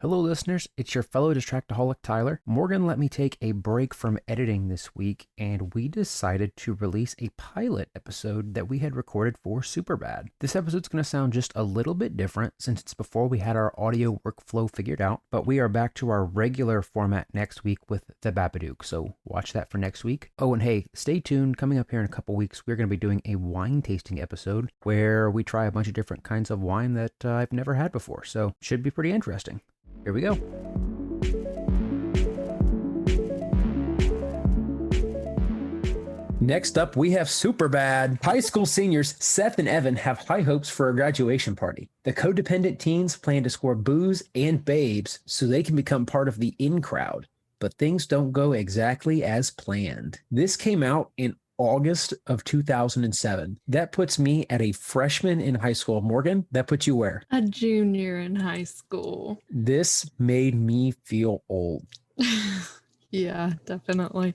Hello, listeners. It's your fellow Distractaholic Tyler. Morgan let me take a break from editing this week, and we decided to release a pilot episode that we had recorded for Superbad. This episode's going to sound just a little bit different since it's before we had our audio workflow figured out, but we are back to our regular format next week with the Babadook, so watch that for next week. Oh, and hey, stay tuned. Coming up here in a couple weeks, we're going to be doing a wine tasting episode where we try a bunch of different kinds of wine that I've never had before, so should be pretty interesting. Here we go. Next up, we have Superbad. High school seniors Seth and Evan have high hopes for a graduation party. The codependent teens plan to score booze and babes so they can become part of the in crowd. But things don't go exactly as planned. This came out in August of 2007. That puts me at a freshman in high school. Morgan, that puts you where? A junior in high school. This made me feel old. Yeah, definitely.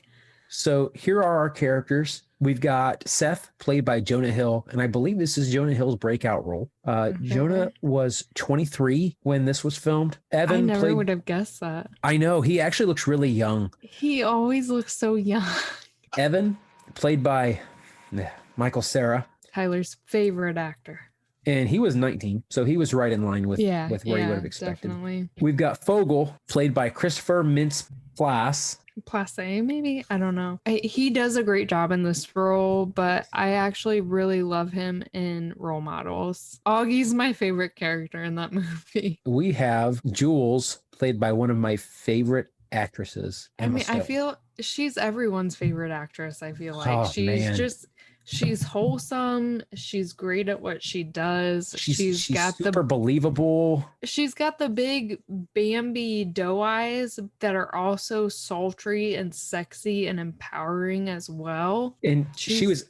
So here are our characters. We've got Seth, played by Jonah Hill, and I believe this is Jonah Hill's breakout role. Jonah was 23 when this was filmed. Evan I never would have guessed that. I know. He actually looks really young. He always looks so young. Evan, played by Michael Cera. Tyler's favorite actor. And he was 19, so he was right in line with where you would have expected. Definitely. We've got Fogel, played by Christopher Mintz-Plasse. Plasse, maybe? I don't know. He does a great job in this role, but I actually really love him in Role Models. Augie's my favorite character in that movie. We have Jules, played by one of my favorite actresses, Emma Stone. I feel she's everyone's favorite actress. I feel like she's wholesome. She's great at what she does. She's got super believable. She's got the big Bambi doe eyes that are also sultry and sexy and empowering as well. And she's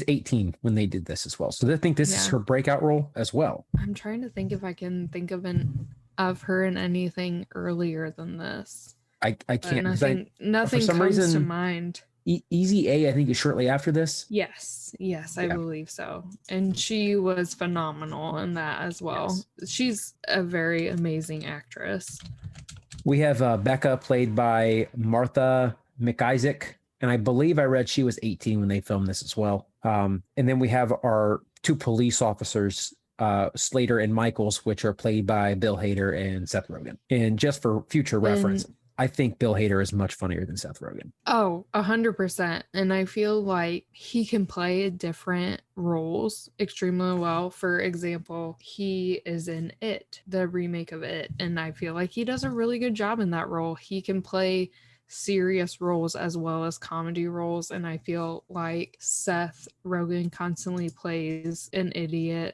18 when they did this as well. So they think this is her breakout role as well. I'm trying to think if I can think of her in anything earlier than this. I can't. Nothing comes to mind. Easy A, I think, is shortly after this. Yes, I believe so. And she was phenomenal in that as well. Yes. She's a very amazing actress. We have Becca, played by Martha McIsaac. And I believe I read she was 18 when they filmed this as well. And then we have our two police officers, Slater and Michaels, which are played by Bill Hader and Seth Rogen. And just for future reference, I think Bill Hader is much funnier than Seth Rogen. Oh, 100%. And I feel like he can play different roles extremely well. For example, he is in It, the remake of It. And I feel like he does a really good job in that role. He can play serious roles as well as comedy roles. And I feel like Seth Rogen constantly plays an idiot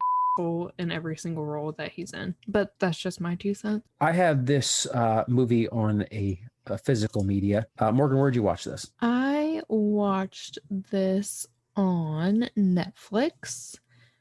in every single role that he's in. But that's just my 2 cents. I have this movie on a physical media. Morgan, where'd you watch this? I watched this on Netflix.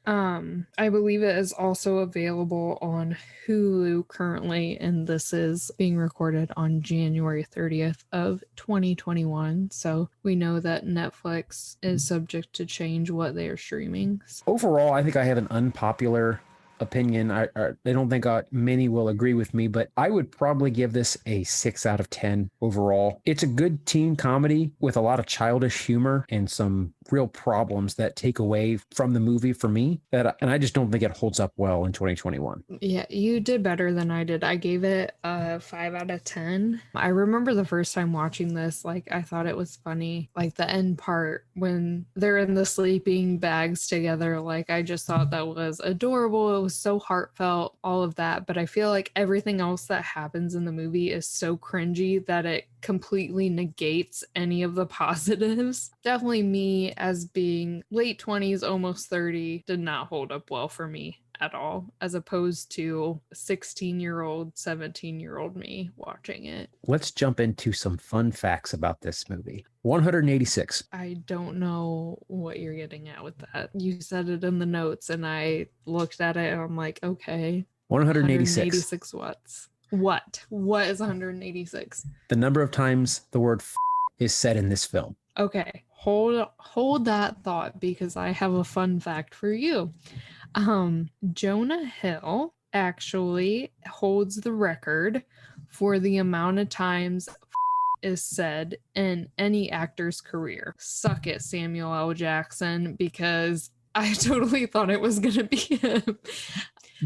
I believe it is also available on Hulu currently, and this is being recorded on January 30th of 2021. So we know that Netflix is subject to change what they are streaming. Overall, I think I have an unpopular opinion. I don't think many will agree with me, but I would probably give this a 6 out of 10 overall. It's a good teen comedy with a lot of childish humor and some real problems that take away from the movie for me. And I just don't think it holds up well in 2021. Yeah, you did better than I did. I gave it a 5 out of 10. I remember the first time watching this, I thought it was funny. The end part when they're in the sleeping bags together, I just thought that was adorable. It was so heartfelt, all of that. But I feel like everything else that happens in the movie is so cringy that it completely negates any of the positives. Definitely me, as being late 20s, almost 30, did not hold up well for me at all, as opposed to 16-year-old, 17-year-old me watching it. Let's jump into some fun facts about this movie. 186. I don't know what you're getting at with that. You said it in the notes and I looked at it and I'm like, okay. 186. 186 watts. What is 186? The number of times the word is said in this film. Okay, hold that thought, because I have a fun fact for you. Jonah Hill actually holds the record for the amount of times is said in any actor's career. Suck it, Samuel L. Jackson, because I totally thought it was going to be him.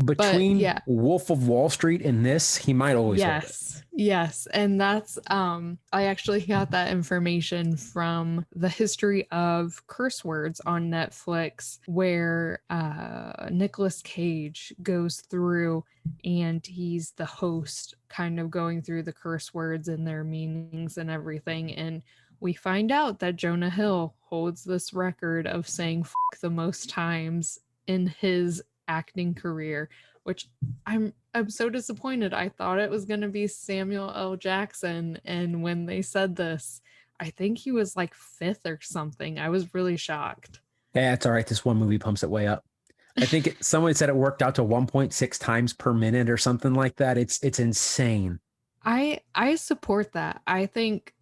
Between Wolf of Wall Street and this, he might always hold it. Yes. And that's, I actually got that information from the History of Curse Words on Netflix, where Nicolas Cage goes through and he's the host, kind of going through the curse words and their meanings and everything. And we find out that Jonah Hill holds this record of saying "f*** the most times in his acting career, which I'm so disappointed. I thought it was going to be Samuel L. Jackson, and when they said this, I think he was like 5th or something. I was really shocked. Yeah, it's all right. This one movie pumps it way up. I think someone said it worked out to 1.6 times per minute or something like that. It's insane. I support that. I think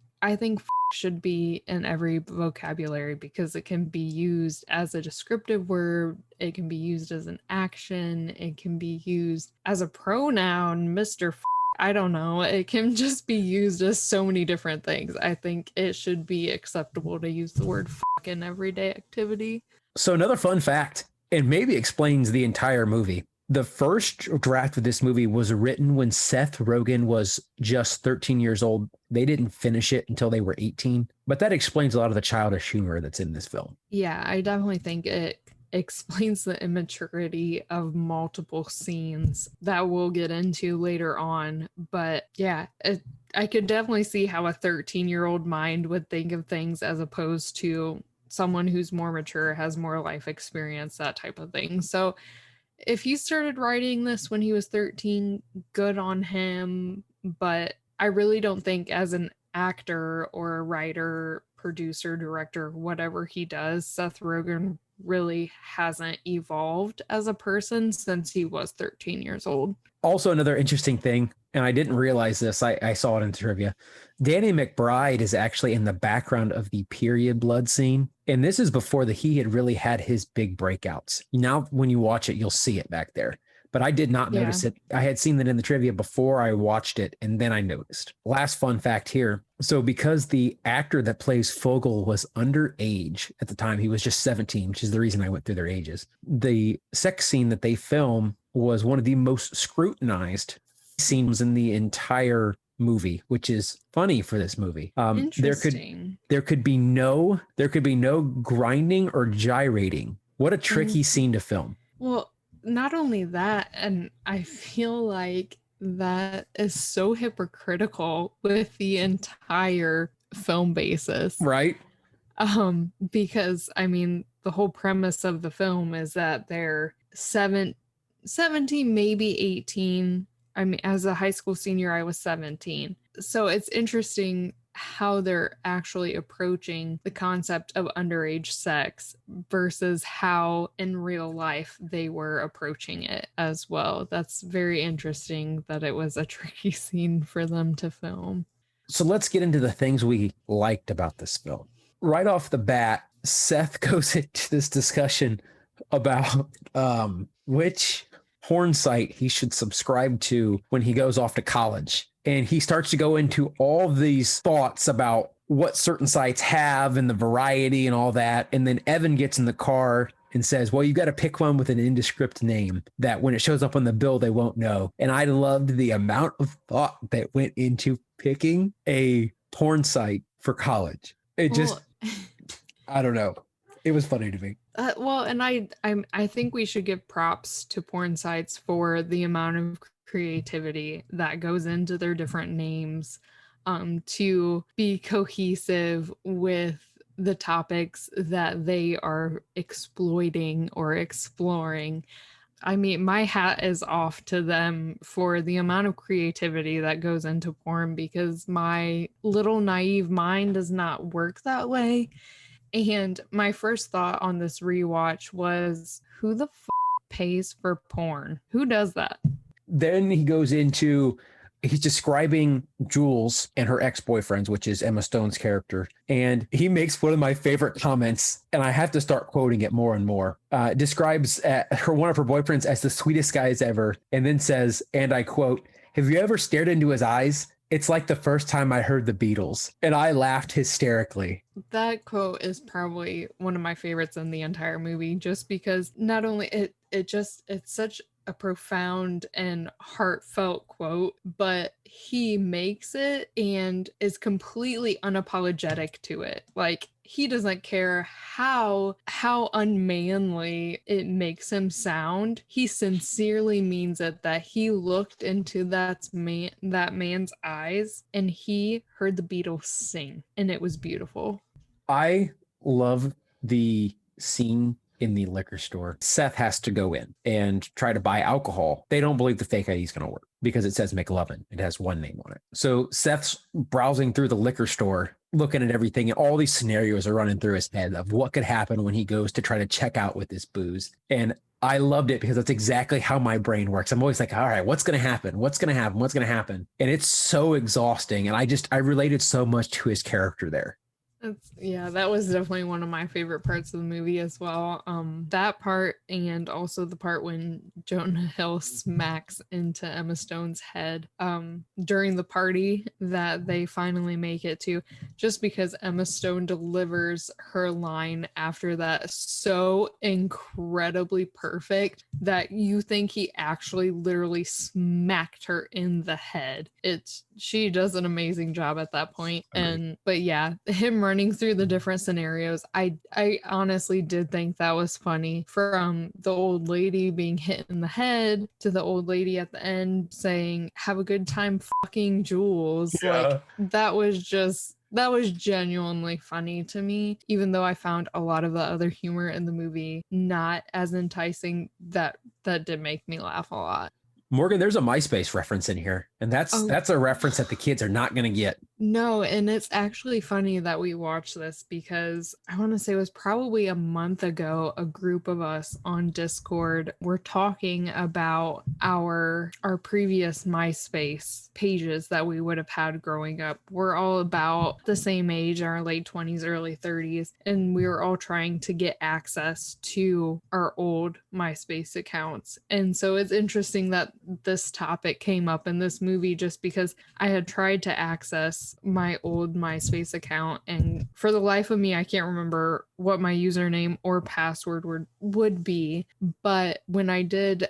should be in every vocabulary because it can be used as a descriptive word, it can be used as an action, it can be used as a pronoun, Mr. I don't know. It can just be used as so many different things. I think it should be acceptable to use the word in everyday activity. So another fun fact, and maybe explains the entire movie. The first draft of this movie was written when Seth Rogen was just 13 years old. They didn't finish it until they were 18, but that explains a lot of the childish humor that's in this film. Yeah, I definitely think it explains the immaturity of multiple scenes that we'll get into later on. But yeah, I could definitely see how a 13-year-old mind would think of things as opposed to someone who's more mature, has more life experience, that type of thing. So if he started writing this when he was 13, good on him. But I really don't think as an actor or a writer, producer, director, whatever he does, Seth Rogen really hasn't evolved as a person since he was 13 years old. Also, another interesting thing, and I didn't realize this, I saw it in trivia. Danny McBride is actually in the background of the period blood scene. And this is before he had really had his big breakouts. Now, when you watch it, you'll see it back there. But I did not notice it. I had seen that in the trivia before I watched it, and then I noticed. Last fun fact here. So because the actor that plays Fogel was underage at the time, he was just 17, which is the reason I went through their ages. The sex scene that they film was one of the most scrutinized scenes in the entire movie, which is funny for this movie. Interesting. There could be no grinding or gyrating. What a tricky scene to film. Well, not only that, and I feel like that is so hypocritical with the entire film basis. Right. Because I mean, the whole premise of the film is that they're 17, maybe 18. I mean, as a high school senior, I was 17. So it's interesting how they're actually approaching the concept of underage sex versus how in real life they were approaching it as well. That's very interesting that it was a tricky scene for them to film. So let's get into the things we liked about this film. Right off the bat, Seth goes into this discussion about which porn site he should subscribe to when he goes off to college. And he starts to go into all these thoughts about what certain sites have and the variety and all that. And then Evan gets in the car and says, well, you got to pick one with an indescript name that when it shows up on the bill, they won't know. And I loved the amount of thought that went into picking a porn site for college. I don't know. It was funny to me. And I think we should give props to porn sites for the amount of creativity that goes into their different names to be cohesive with the topics that they are exploiting or exploring. I mean, my hat is off to them for the amount of creativity that goes into porn, because my little naive mind does not work that way. And my first thought on this rewatch was, who the pays for porn? Who does that? Then he goes into he's describing Jules and her ex-boyfriends, which is Emma Stone's character. And he makes one of my favorite comments, and I have to start quoting it more and more. Describes one of her boyfriends as the sweetest guys ever, and then says, and I quote, "Have you ever stared into his eyes? It's like the first time I heard the Beatles." And I laughed hysterically. That quote is probably one of my favorites in the entire movie, just because not only it's such a profound and heartfelt quote, but he makes it and is completely unapologetic to it. Like, he doesn't care how unmanly it makes him sound. He sincerely means it, that he looked into that man's eyes and he heard the Beatles sing, and it was beautiful. I love the scene in the liquor store. Seth has to go in and try to buy alcohol. They don't believe the fake ID is going to work because it says McLovin. It has one name on it. So Seth's browsing through the liquor store, looking at everything, and all these scenarios are running through his head of what could happen when he goes to try to check out with this booze. And I loved it because that's exactly how my brain works. I'm always like, all right, what's going to happen? What's going to happen? What's going to happen? And it's so exhausting. And I related so much to his character there. That was definitely one of my favorite parts of the movie as well. That part, and also the part when Jonah Hill smacks into Emma Stone's head during the party that they finally make it to, just because Emma Stone delivers her line after that so incredibly perfect that you think he actually literally smacked her in the head. She does an amazing job at that point. But yeah, him running through the different scenarios, I honestly did think that was funny. From the old lady being hit in the head to the old lady at the end saying, "Have a good time fucking Jules." Yeah. Like, that was genuinely funny to me, even though I found a lot of the other humor in the movie not as enticing. That did make me laugh a lot. Morgan, there's a MySpace reference in here, and that's a reference that the kids are not going to get. No, and it's actually funny that we watched this because I want to say it was probably a month ago, a group of us on Discord were talking about our previous MySpace pages that we would have had growing up. We're all about the same age, our late 20s, early 30s, and we were all trying to get access to our old MySpace accounts. And so it's interesting that this topic came up in this movie, just because I had tried to access my old MySpace account, and for the life of me I can't remember what my username or password would be, but when I did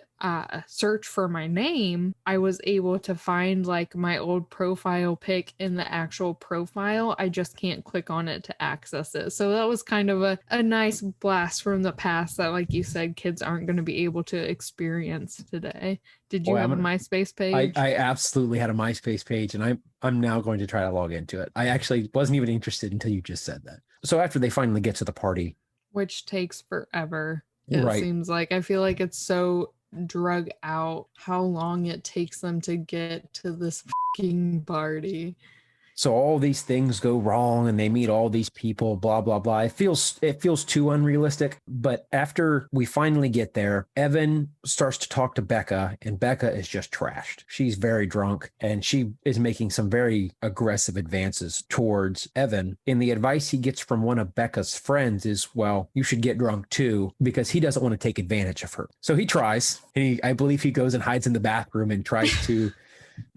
search for my name, I was able to find like my old profile pic in the actual profile. I just can't click on it to access it. So that was kind of a nice blast from the past that, like you said, kids aren't going to be able to experience today. Did you have a MySpace page? I absolutely had a MySpace page, and I'm now going to try to log into it. I actually wasn't even interested until you just said that. So after they finally get to the party, which takes forever, it seems like. I feel like it's so drug out how long it takes them to get to this fucking party. So all these things go wrong and they meet all these people, blah, blah, blah. It feels too unrealistic. But after we finally get there, Evan starts to talk to Becca, and Becca is just trashed. She's very drunk, and she is making some very aggressive advances towards Evan. And the advice he gets from one of Becca's friends is, well, you should get drunk too, because he doesn't want to take advantage of her. So he tries, and I believe he goes and hides in the bathroom and tries to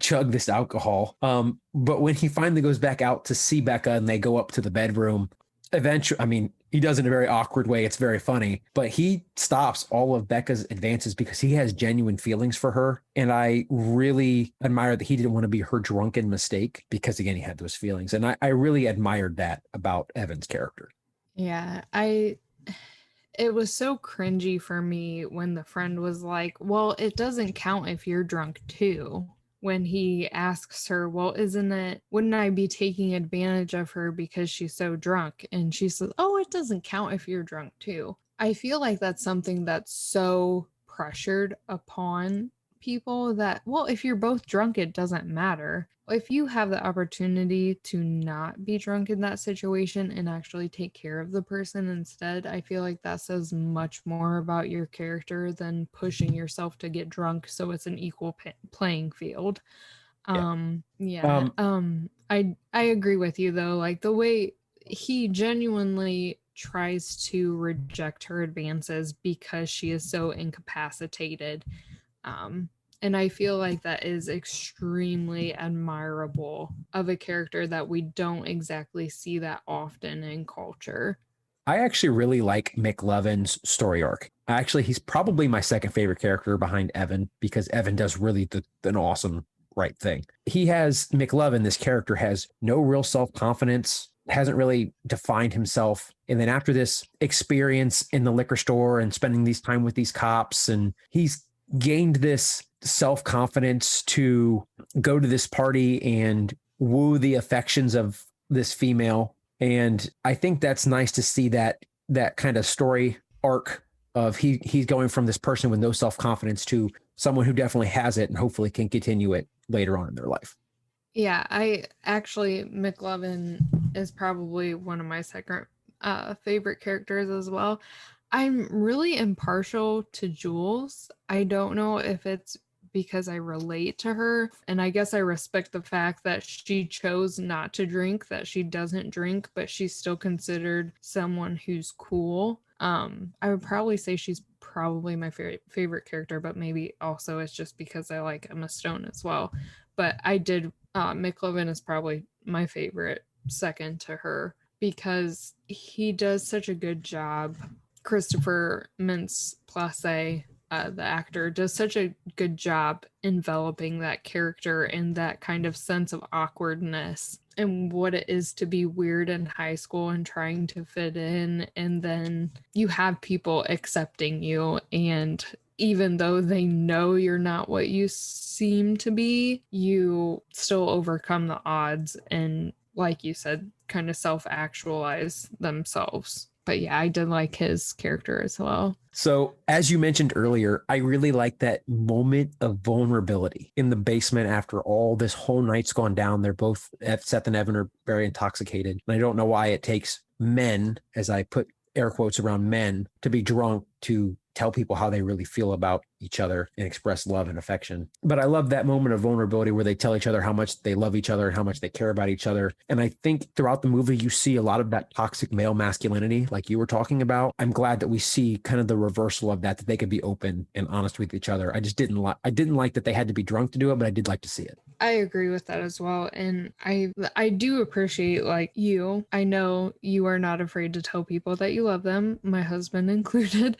chug this alcohol. But when he finally goes back out to see Becca and they go up to the bedroom, eventually, I mean, he does it in a very awkward way. It's very funny, but he stops all of Becca's advances because he has genuine feelings for her. And I really admire that he didn't want to be her drunken mistake, because again, he had those feelings. And I really admired that about Evan's character. Yeah, it was so cringy for me when the friend was like, well, it doesn't count if you're drunk too. When he asks her, well, wouldn't I be taking advantage of her because she's so drunk? And she says, oh, it doesn't count if you're drunk too. I feel like that's something that's so pressured upon people that, well, if you're both drunk, it doesn't matter. If you have the opportunity to not be drunk in that situation and actually take care of the person instead, I feel like that says much more about your character than pushing yourself to get drunk so it's an equal playing field. Yeah. Yeah. I agree with you though. Like the way he genuinely tries to reject her advances because she is so incapacitated. Um, and I feel like that is extremely admirable of a character that we don't exactly see that often in culture. I actually really like McLovin's story arc. Actually, he's probably my second favorite character behind Evan because Evan does really an awesome right thing. McLovin, this character has no real self-confidence, hasn't really defined himself. And then after this experience in the liquor store and spending these time with these cops, and he's gained this self-confidence to go to this party and woo the affections of this female. And I think that's nice to see that kind of story arc of he's going from this person with no self-confidence to someone who definitely has it and hopefully can continue it later on in their life. Yeah, McLovin is probably one of my second favorite characters as well. I'm really impartial to Jules. I don't know if it's because I relate to her, and I guess I respect the fact that she chose not to drink, that she doesn't drink, but she's still considered someone who's cool. I would probably say she's probably my favorite character, but maybe also it's just because I like Emma Stone as well. But McLovin is probably my favorite second to her because he does such a good job. Christopher Mintz-Plasse, the actor, does such a good job enveloping that character and that kind of sense of awkwardness and what it is to be weird in high school and trying to fit in. And then you have people accepting you, and even though they know you're not what you seem to be, you still overcome the odds and, like you said, kind of self-actualize themselves. But yeah, I did like his character as well. So, as you mentioned earlier, I really like that moment of vulnerability in the basement after all this whole night's gone down. They're both, Seth and Evan are very intoxicated. And I don't know why it takes men, as I put air quotes around men, to be drunk to tell people how they really feel about each other and express love and affection. But I love that moment of vulnerability where they tell each other how much they love each other and how much they care about each other. And I think throughout the movie, you see a lot of that toxic male masculinity, like you were talking about. I'm glad that we see kind of the reversal of that they could be open and honest with each other. I didn't like that they had to be drunk to do it, but I did like to see it. I agree with that as well. And I do appreciate, like, you. I know you are not afraid to tell people that you love them, my husband included.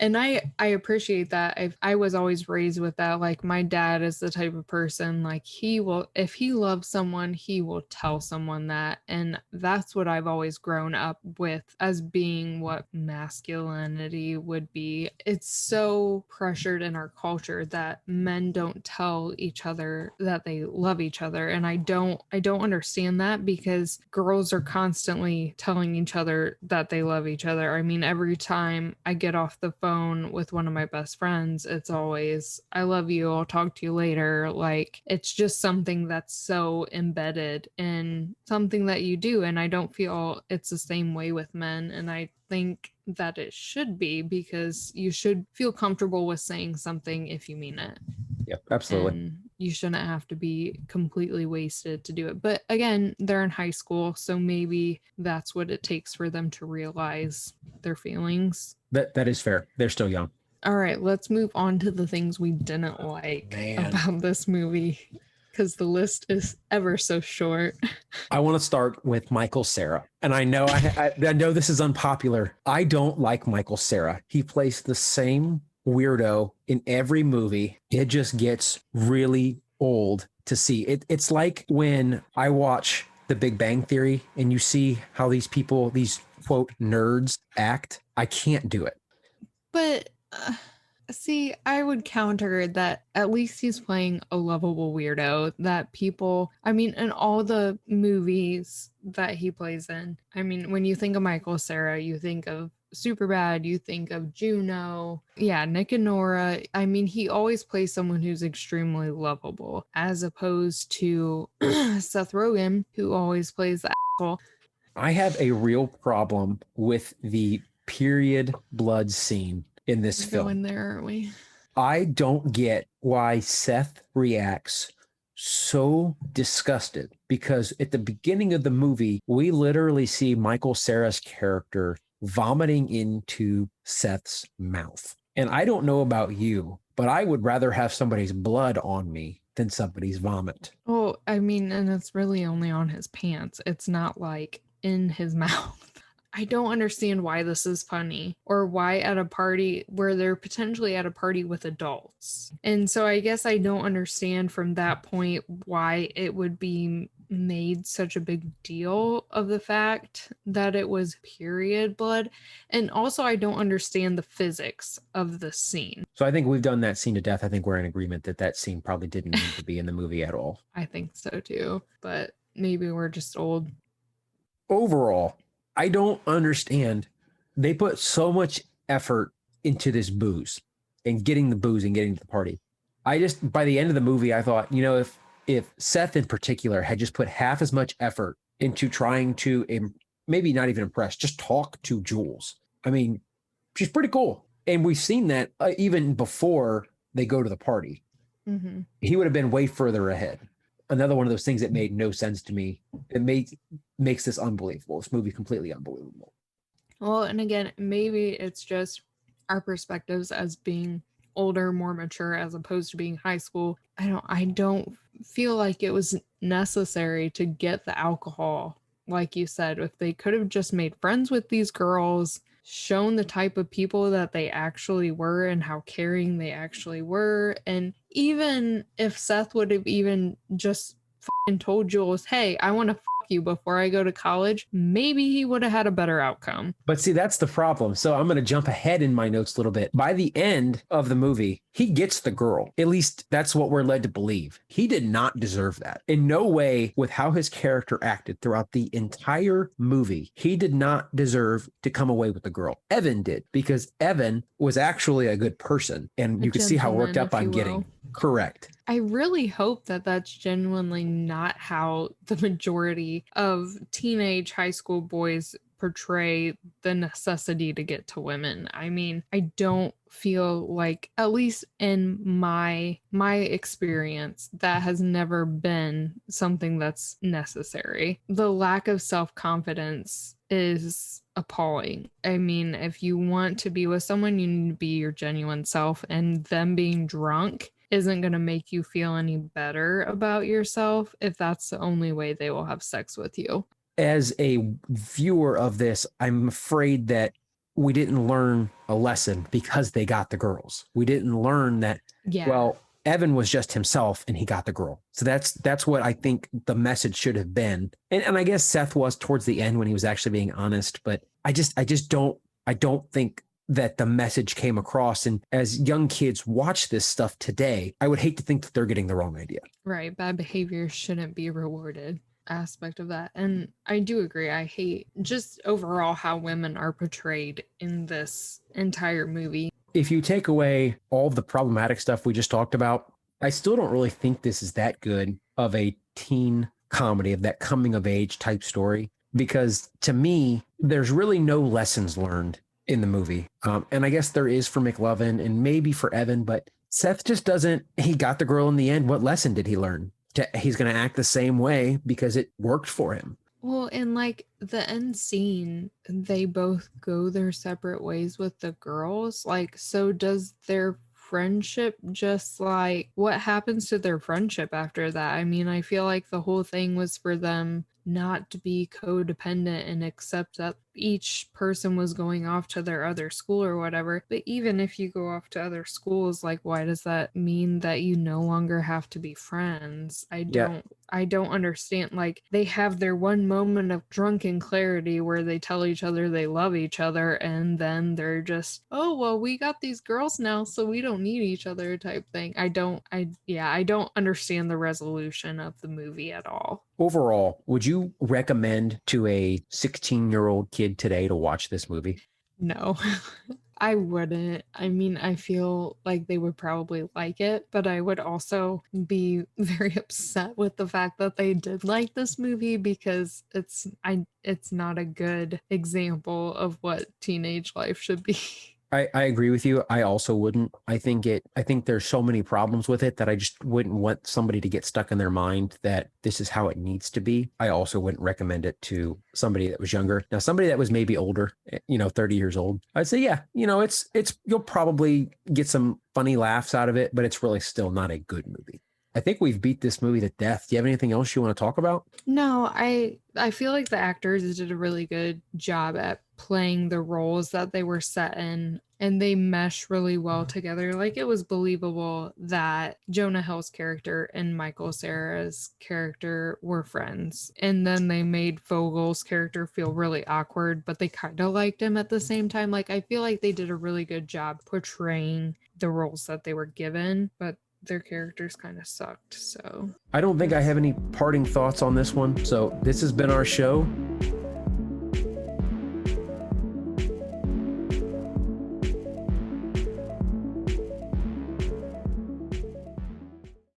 And I appreciate that. I was always raised with that. Like, my dad is the type of person, like, he will, if he loves someone, he will tell someone that. And that's what I've always grown up with as being what masculinity would be. It's so pressured in our culture that men don't tell each other that they love each other. And I don't understand that, because girls are constantly telling each other that they love each other. I mean, every time I get off the phone with one of my best friends, it's always, I love you, I'll talk to you later. Like, it's just something that's so embedded in something that you do. And I don't feel it's the same way with men. And I think that it should be, because you should feel comfortable with saying something if you mean it. Yep, absolutely. And you shouldn't have to be completely wasted to do it. But again, they're in high school, so maybe that's what it takes for them to realize their feelings. That is fair. They're still young. All right, let's move on to the things we didn't like about this movie, because the list is ever so short. I want to start with Michael Cera. And I know I know this is unpopular. I don't like Michael Cera. He plays the same weirdo in every movie. It just gets really old to see. It's like when I watch The Big Bang Theory and you see how these people, these quote nerds, act. I can't do it. But see, I would counter that at least he's playing a lovable weirdo that people, I mean, in all the movies that he plays in, I mean, when you think of Michael Cera, you think of Superbad, you think of Juno, yeah, Nick and Nora. I mean, he always plays someone who's extremely lovable, as opposed to Seth Rogen, who always plays the asshole. I have a real problem with the period blood scene in this film. Going there, aren't we? I don't get why Seth reacts so disgusted because at the beginning of the movie, we literally see Michael Cera's character vomiting into Seth's mouth. And I don't know about you, but I would rather have somebody's blood on me than somebody's vomit. Well, I mean, and it's really only on his pants. It's not like in his mouth. I don't understand why this is funny or why at a party where they're potentially at a party with adults. And so I guess I don't understand from that point why it would be made such a big deal of the fact that it was period blood. And also I don't understand the physics of the scene. So I think we've done that scene to death. I think we're in agreement that that scene probably didn't need to be in the movie at all. I think so too, but maybe we're just old. Overall, I don't understand. They put so much effort into this booze and getting the booze and getting to the party. I just, by the end of the movie, I thought, you know, if Seth in particular had just put half as much effort into trying to maybe not even impress, just talk to Jules. I mean, she's pretty cool. And we've seen that even before they go to the party. Mm-hmm. He would have been way further ahead. Another one of those things that made no sense to me. It makes this unbelievable. This movie completely unbelievable. Well, and again, maybe it's just our perspectives as being older, more mature, as opposed to being high school. I don't feel like it was necessary to get the alcohol. Like you said, if they could have just made friends with these girls, shown the type of people that they actually were and how caring they actually were. And even if Seth would have even just told Jules, hey, I want to you before I go to college, maybe he would have had a better outcome. But see, that's the problem. So I'm going to jump ahead in my notes a little bit. By the end of the movie, he gets the girl. At least that's what we're led to believe. He did not deserve that. In no way, with how his character acted throughout the entire movie, he did not deserve to come away with the girl. Evan did, because Evan was actually a good person. And you can see how worked up I'm getting. Correct. I really hope that that's genuinely not how the majority of teenage high school boys portray the necessity to get to women. I mean, I don't feel like, at least in my experience, that has never been something that's necessary. The lack of self-confidence is appalling. I mean, if you want to be with someone, you need to be your genuine self, and them being drunk isn't going to make you feel any better about yourself if that's the only way they will have sex with you. As a viewer of this, I'm afraid that we didn't learn a lesson because they got the girls. We didn't learn that, well, Evan was just himself and he got the girl. So that's what I think the message should have been. And I guess Seth was towards the end when he was actually being honest, but I don't think that the message came across. And as young kids watch this stuff today, I would hate to think that they're getting the wrong idea. Right. Bad behavior shouldn't be rewarded aspect of that. And I do agree. I hate just overall how women are portrayed in this entire movie. If you take away all of the problematic stuff we just talked about, I still don't really think this is that good of a teen comedy, of that coming of age type story, because to me, there's really no lessons learned in the movie. And I guess there is for McLovin and maybe for Evan, but Seth just doesn't, he got the girl in the end. What lesson did he learn? He's going to act the same way because it worked for him. Well, in like the end scene, they both go their separate ways with the girls. Like, so does their friendship just like, what happens to their friendship after that? I mean, I feel like the whole thing was for them not to be codependent and accept that each person was going off to their other school or whatever. But even if you go off to other schools, like, why does that mean that you no longer have to be friends? I don't understand. Like, they have their one moment of drunken clarity where they tell each other they love each other, and then they're just, oh, well, we got these girls now, so we don't need each other type thing. I don't understand the resolution of the movie at all. Overall, would you recommend to a 16-year-old kid today to watch this movie? No, I wouldn't. I mean, I feel like they would probably like it, but I would also be very upset with the fact that they did like this movie, because it's not a good example of what teenage life should be. I agree with you. I also wouldn't. I think there's so many problems with it that I just wouldn't want somebody to get stuck in their mind that this is how it needs to be. I also wouldn't recommend it to somebody that was younger. Now, somebody that was maybe older, 30 years old, I'd say, yeah, you'll probably get some funny laughs out of it, but it's really still not a good movie. I think we've beat this movie to death. Do you have anything else you want to talk about? No, I feel like the actors did a really good job at playing the roles that they were set in, and they mesh really well together. Like, it was believable that Jonah Hill's character and Michael Cera's character were friends. And then they made Vogel's character feel really awkward, but they kind of liked him at the same time. Like, I feel like they did a really good job portraying the roles that they were given, but their characters kind of sucked. So I don't think I have any parting thoughts on this one. So this has been our show.